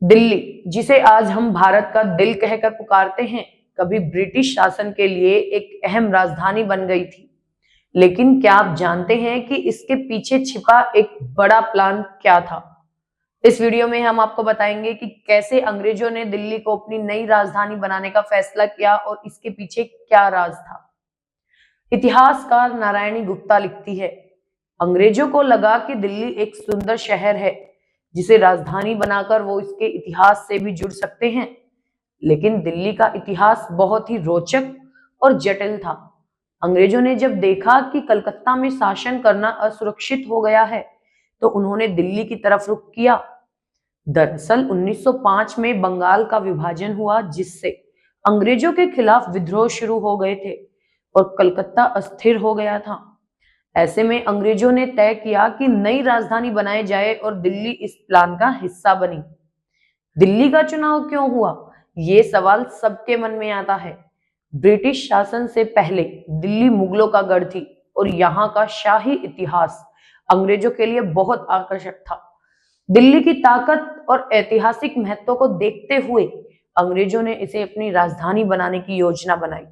दिल्ली, जिसे आज हम भारत का दिल कहकर पुकारते हैं, कभी ब्रिटिश शासन के लिए एक अहम राजधानी बन गई थी। लेकिन क्या आप जानते हैं कि इसके पीछे छिपा एक बड़ा प्लान क्या था? इस वीडियो में हम आपको बताएंगे कि कैसे अंग्रेजों ने दिल्ली को अपनी नई राजधानी बनाने का फैसला किया और इसके पीछे क्या राज था। इतिहासकार नारायणी गुप्ता लिखती है, अंग्रेजों को लगा कि दिल्ली एक सुंदर शहर है जिसे राजधानी बनाकर वो इसके इतिहास से भी जुड़ सकते हैं। लेकिन दिल्ली का इतिहास बहुत ही रोचक और जटिल था। अंग्रेजों ने जब देखा कि कलकत्ता में शासन करना असुरक्षित हो गया है, तो उन्होंने दिल्ली की तरफ रुख किया। दरअसल 1905 में बंगाल का विभाजन हुआ, जिससे अंग्रेजों के खिलाफ विद्रोह शुरू हो गए थे और कलकत्ता अस्थिर हो गया था। ऐसे में अंग्रेजों ने तय किया कि नई राजधानी बनाई जाए और दिल्ली इस प्लान का हिस्सा बनी। दिल्ली का चुनाव क्यों हुआ, ये सवाल सबके मन में आता है। ब्रिटिश शासन से पहले दिल्ली मुगलों का गढ़ थी और यहाँ का शाही इतिहास अंग्रेजों के लिए बहुत आकर्षक था। दिल्ली की ताकत और ऐतिहासिक महत्व को देखते हुए अंग्रेजों ने इसे अपनी राजधानी बनाने की योजना बनाई।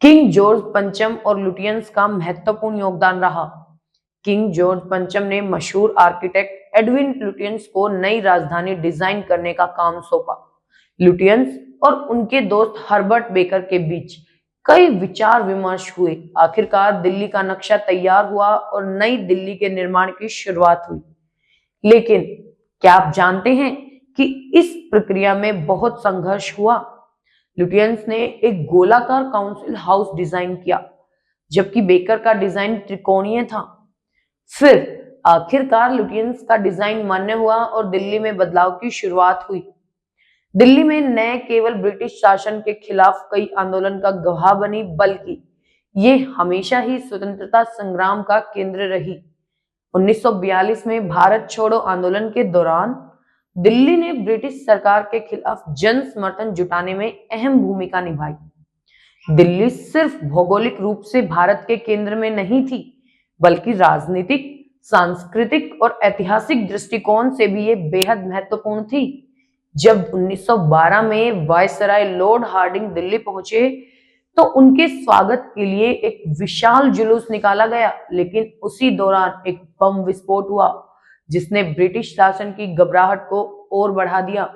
किंग जॉर्ज पंचम और लुटियंस का महत्वपूर्ण योगदान रहा। किंग जॉर्ज पंचम ने मशहूर आर्किटेक्ट एडविन लुटियंस को नई राजधानी डिजाइन करने का काम सौंपा। लुटियंस और उनके दोस्त हर्बर्ट बेकर के बीच कई विचार विमर्श हुए। आखिरकार दिल्ली का नक्शा तैयार हुआ और नई दिल्ली के निर्माण की शुरुआत हुई। लेकिन क्या आप जानते हैं कि इस प्रक्रिया में बहुत संघर्ष हुआ? लुटियंस ने एक गोलाकार काउंसिल हाउस डिजाइन किया, जबकि बेकर का डिजाइन त्रिकोणीय था। फिर आखिरकार लुटियंस का डिजाइन मान्य हुआ और दिल्ली में बदलाव की शुरुआत हुई। दिल्ली में न केवल ब्रिटिश शासन के खिलाफ कई आंदोलन का गवाह बनी, बल्कि ये हमेशा ही स्वतंत्रता संग्राम का केंद्र रही। 1942 में भारत छोड़ो आंदोलन के दौरान दिल्ली ने ब्रिटिश सरकार के खिलाफ जन समर्थन जुटाने में अहम भूमिका निभाई। दिल्ली सिर्फ भौगोलिक रूप से भारत के केंद्र में नहीं थी, बल्कि राजनीतिक, सांस्कृतिक और ऐतिहासिक दृष्टिकोण से भी ये बेहद महत्वपूर्ण थी। जब 1912 में वायसराय लॉर्ड हार्डिंग दिल्ली पहुंचे, तो उनके स्वागत के लिए एक विशाल जुलूस निकाला गया, लेकिन उसी दौरान एक बम विस्फोट हुआ, जिसने ब्रिटिश शासन की घबराहट को और बढ़ा दिया।